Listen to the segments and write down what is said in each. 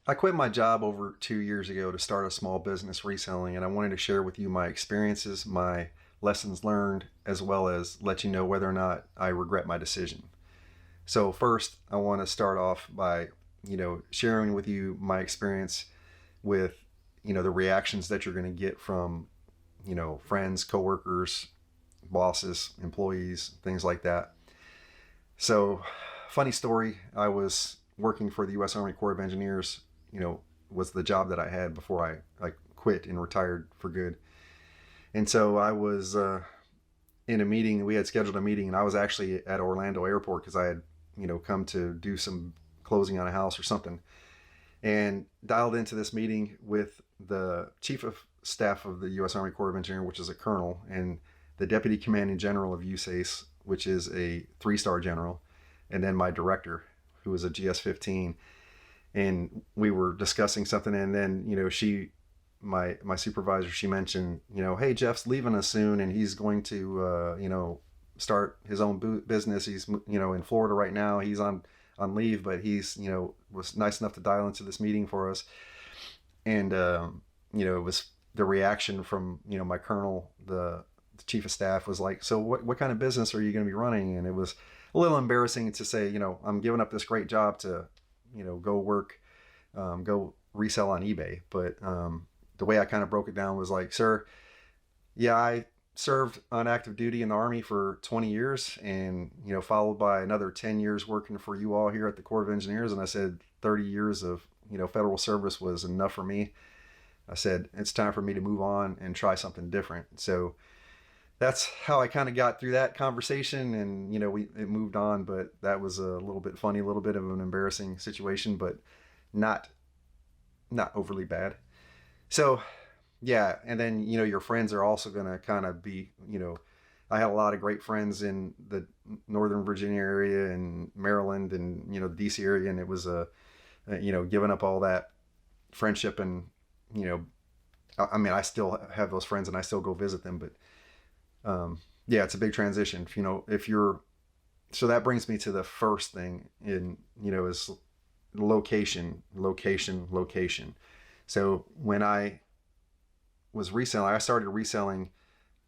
I quit my job over 2 years ago to start a small business reselling, and I wanted to share with you my experiences, my lessons learned, as well as let you know whether or not I regret my decision. So first, I want to start off by, sharing with you my experience with, the reactions that you're going to get from, friends, coworkers, bosses, employees, things like that. So, funny story, I was working for the U.S. Army Corps of Engineers, was the job that I had before I quit and retired for good. And so I was in a meeting. We had scheduled a meeting, and I was actually at Orlando Airport because I had, come to do some closing on a house or something, and dialed into this meeting with the chief of staff of the U.S. Army Corps of Engineers, which is a colonel, and the deputy commanding general of USACE, which is a three-star general, and then my director, who was a GS-15. And we were discussing something, and then my supervisor, she mentioned, hey, Jeff's leaving us soon, and he's going to start his own business. He's in Florida right now. He's on leave, but he's was nice enough to dial into this meeting for us. And it was the reaction from my colonel, the chief of staff, was like, so what kind of business are you going to be running? And it was a little embarrassing to say, I'm giving up this great job to go work, go resell on eBay. But the way I kind of broke it down was like, sir, yeah, I served on active duty in the Army for 20 years, and followed by another 10 years working for you all here at the Corps of Engineers. And I said 30 years of federal service was enough for me. I said it's time for me to move on and try something different. So that's how I kind of got through that conversation, and it moved on. But that was a little bit funny, a little bit of an embarrassing situation, but not overly bad. So yeah, and then your friends are also going to kind of be, I had a lot of great friends in the Northern Virginia area and Maryland and the DC area, and it was giving up all that friendship. And I mean, I still have those friends and I still go visit them, but yeah, it's a big transition. If you're, so that brings me to the first thing in, is location. So when I was reselling, I started reselling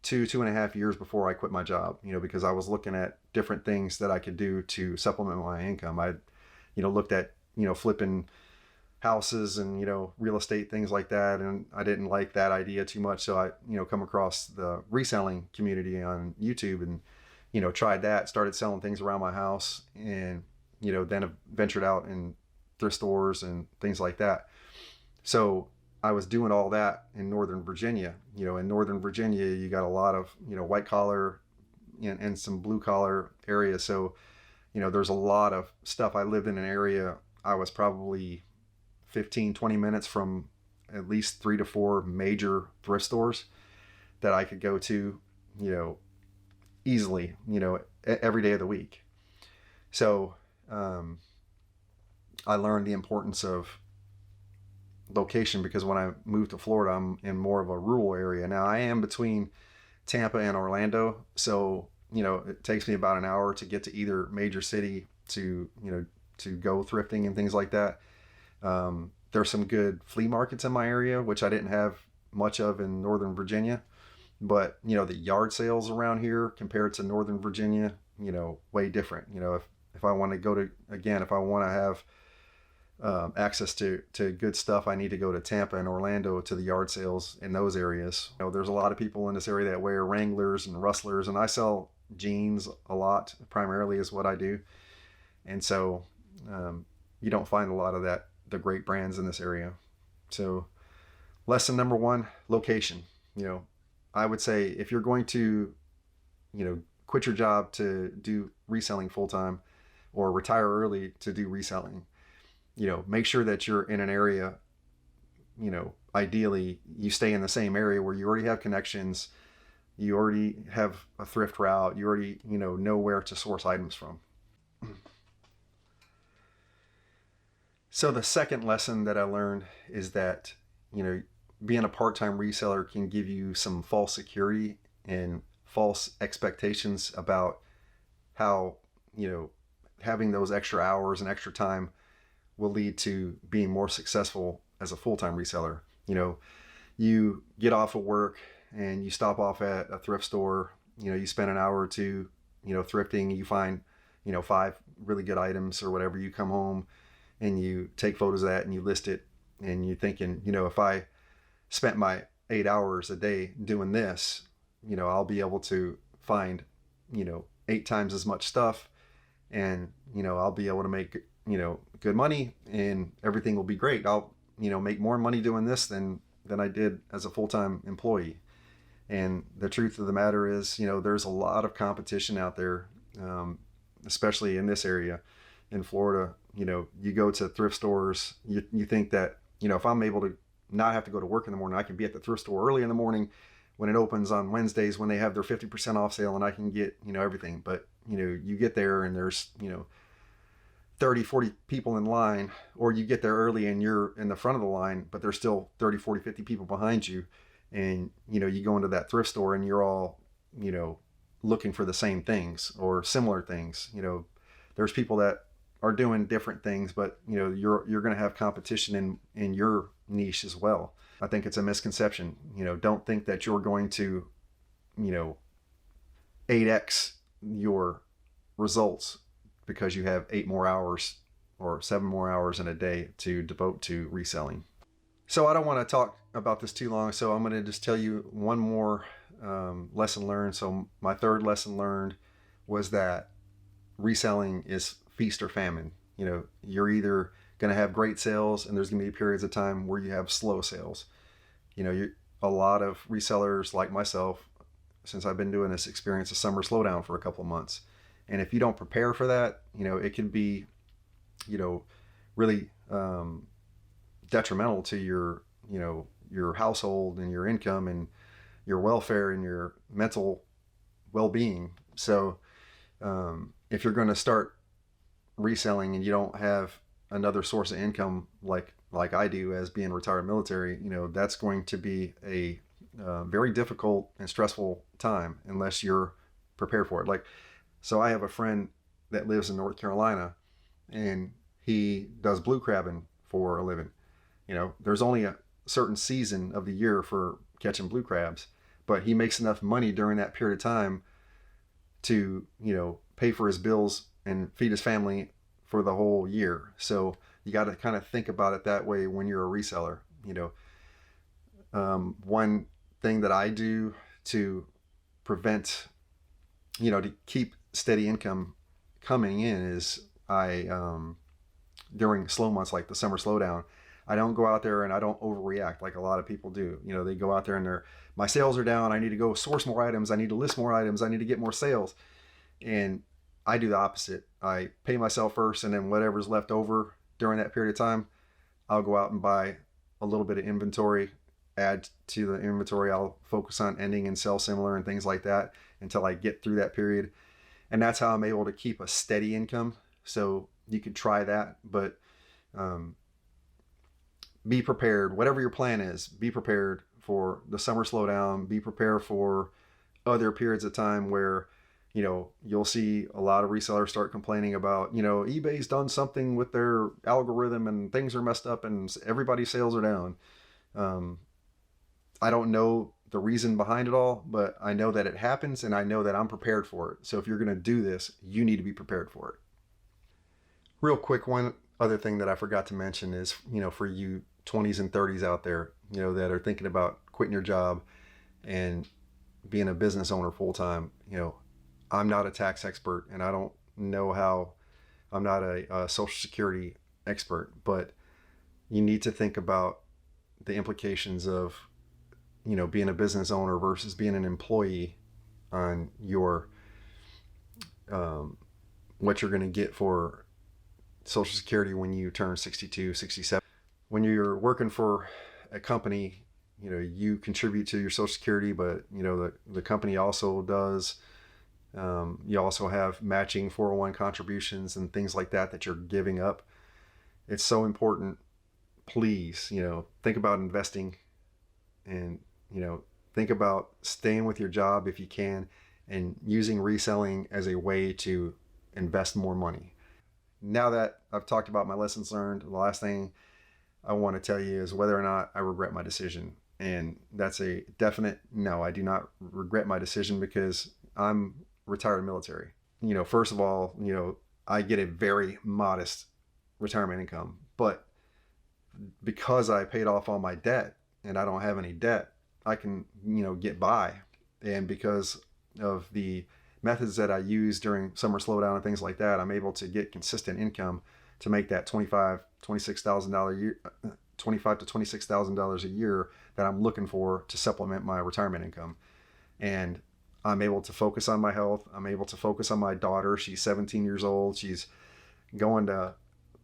2.5 years before I quit my job, because I was looking at different things that I could do to supplement my income. I, looked at, flipping houses and, real estate, things like that. And I didn't like that idea too much. So I, come across the reselling community on YouTube and, tried that, started selling things around my house, and, then ventured out in thrift stores and things like that. So I was doing all that in Northern Virginia. In Northern Virginia, you got a lot of, white collar and some blue collar areas. So, there's a lot of stuff. I lived in an area, I was probably 15, 20 minutes from at least 3 to 4 major thrift stores that I could go to, easily, every day of the week. So I learned the importance of location, because when I moved to Florida, I'm in more of a rural area. Now I am between Tampa and Orlando. So, it takes me about an hour to get to either major city to go thrifting and things like that. There's some good flea markets in my area, which I didn't have much of in Northern Virginia. But, the yard sales around here compared to Northern Virginia, way different. If I want to go to, again, if I want to have access to good stuff, I need to go to Tampa and Orlando to the yard sales in those areas. There's a lot of people in this area that wear Wranglers and Rustlers, and I sell jeans a lot, primarily is what I do. And so you don't find a lot of the great brands in this area. So lesson number one, location. I would say if you're going to, quit your job to do reselling full time, or retire early to do reselling, make sure that you're in an area, ideally you stay in the same area where you already have connections, you already have a thrift route, you already, know where to source items from. So the second lesson that I learned is that, being a part-time reseller can give you some false security and false expectations about how, having those extra hours and extra time will lead to being more successful as a full-time reseller. You get off of work and you stop off at a thrift store. You spend an hour or two, thrifting. You find, 5 really good items or whatever. You come home and you take photos of that and you list it. And you're thinking, if I spent my 8 hours a day doing this, I'll be able to find, 8 times as much stuff, and, I'll be able to make, good money, and everything will be great. I'll, make more money doing this than I did as a full-time employee. And the truth of the matter is, there's a lot of competition out there, especially in this area in Florida. You go to thrift stores, you think that, if I'm able to not have to go to work in the morning, I can be at the thrift store early in the morning when it opens on Wednesdays when they have their 50% off sale, and I can get, everything. But, you get there and there's, 30, 40 people in line, or you get there early and you're in the front of the line, but there's still 30, 40, 50 people behind you. And, you go into that thrift store and you're all, looking for the same things or similar things. There's people that are doing different things, but, you're going to have competition in your niche as well. I think it's a misconception. Don't think that you're going to, 8x your results because you have 8 more hours or 7 more hours in a day to devote to reselling. So I don't want to talk about this too long, so I'm going to just tell you one more lesson learned. So my third lesson learned was that reselling is feast or famine. You're either going to have great sales, and there's going to be periods of time where you have slow sales. A lot of resellers like myself, since I've been doing this, experience a summer slowdown for a couple of months. And if you don't prepare for that, it can be, really detrimental to your, your household and your income and your welfare and your mental well-being. So if you're going to start reselling and you don't have another source of income like I do as being retired military, that's going to be a very difficult and stressful time unless you're prepared for it. So I have a friend that lives in North Carolina, and he does blue crabbing for a living. There's only a certain season of the year for catching blue crabs, but he makes enough money during that period of time to, pay for his bills and feed his family for the whole year. So you got to kind of think about it that way when you're a reseller. One thing that I do to prevent, to keep steady income coming in is I, during slow months like the summer slowdown, I don't go out there and I don't overreact like a lot of people do. They go out there and my sales are down. I need to go source more items. I need to list more items. I need to get more sales. And I do the opposite. I pay myself first, and then whatever's left over during that period of time, I'll go out and buy a little bit of inventory, add to the inventory. I'll focus on ending and sell similar and things like that until I get through that period. And that's how I'm able to keep a steady income. So you could try that, but be prepared. Whatever your plan is, be prepared for the summer slowdown. Be prepared for other periods of time where, you'll see a lot of resellers start complaining about, eBay's done something with their algorithm and things are messed up and everybody's sales are down. I don't know the reason behind it all, but I know that it happens, and I know that I'm prepared for it. So if you're going to do this, you need to be prepared for it. Real quick, one other thing that I forgot to mention is, for you 20s and 30s out there, that are thinking about quitting your job and being a business owner full time, I'm not a tax expert, and I don't know how. I'm not a Social Security expert, but you need to think about the implications of, being a business owner versus being an employee on your, what you're going to get for Social Security when you turn 62, 67. When you're working for a company, you contribute to your Social Security, but, the company also does. You also have matching 401 contributions and things like that you're giving up. It's so important. Please, think about investing, and, think about staying with your job if you can, and using reselling as a way to invest more money. now that I've talked about my lessons learned, the last thing I want to tell you is whether or not I regret my decision. And that's a definite no. I do not regret my decision because I'm retired military. First of all, I get a very modest retirement income, but because I paid off all my debt and I don't have any debt, I can, get by. And because of the methods that I use during summer slowdown and things like that, I'm able to get consistent income to make that $26,000 a year, $25,000 to $26,000 a year that I'm looking for to supplement my retirement income. And I'm able to focus on my health. I'm able to focus on my daughter. She's 17 years old. She's going to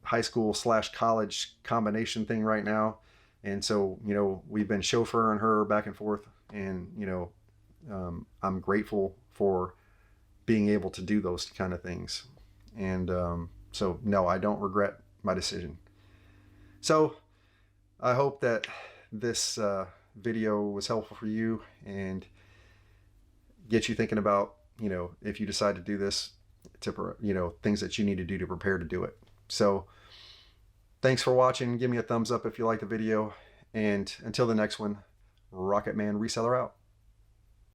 high school / college combination thing right now. And so, we've been chauffeuring her back and forth. And, I'm grateful for being able to do those kind of things. And so, no, I don't regret my decision. So I hope that this video was helpful for you and get you thinking about, if you decide to do this, to, things that you need to do to prepare to do it. So thanks for watching. Give me a thumbs up if you like the video. And until the next one, Rocket Man Reseller out.